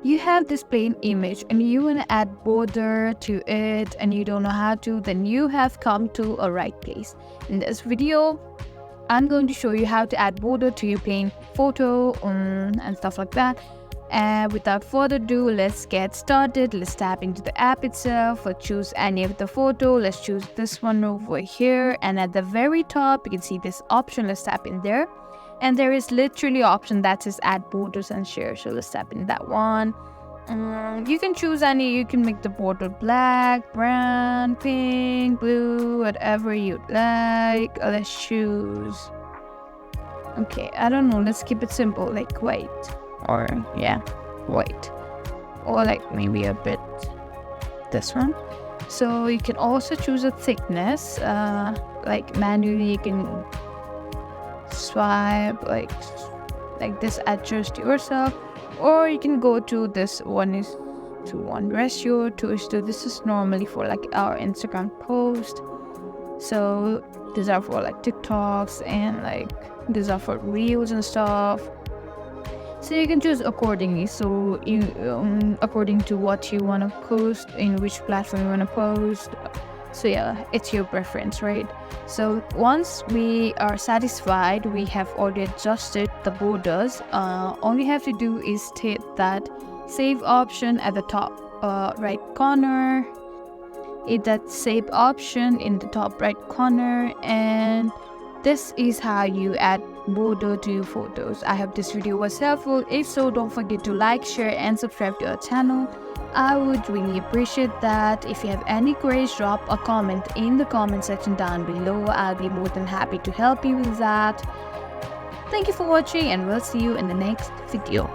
you have this plain image and you want to add border to it and you don't know how to, then you have come to a right place. In this video, I'm going to show you how to add border to your plain photo and stuff like that. And without further ado, let's get started. Let's tap into the app itself. Let's choose any of the photo. Let's choose this one over here. And at the very top, you can see this option. Let's tap in there. And there is literally an option that says add borders and share. So let's tap in that one. You can choose any. You can make the border black, brown, pink, blue, whatever you'd like. Let's choose. Okay, I don't know. Let's keep it simple, like white. Or yeah, white. Or like maybe a bit this one. So you can also choose a thickness. Like manually, you can swipe like this, adjust yourself, or you can go to this 1:1 ratio, 2:2. This is normally for like our Instagram post. So these are for like TikToks and like these are for reels and stuff. So you can choose accordingly. So you according to what you want to post, in which platform you want to post. So yeah, it's your preference, right? So once we are satisfied, we have already adjusted the borders. All you have to do is hit that save option at the top right corner. Hit that save option in the top right corner, and this is how you add border to your photos. I hope this video was helpful. If so, don't forget to like, share and subscribe to our channel. I would really appreciate that. If you have any queries, drop a comment in the comment section down below. I'll be more than happy to help you with that. Thank you for watching and we'll see you in the next video.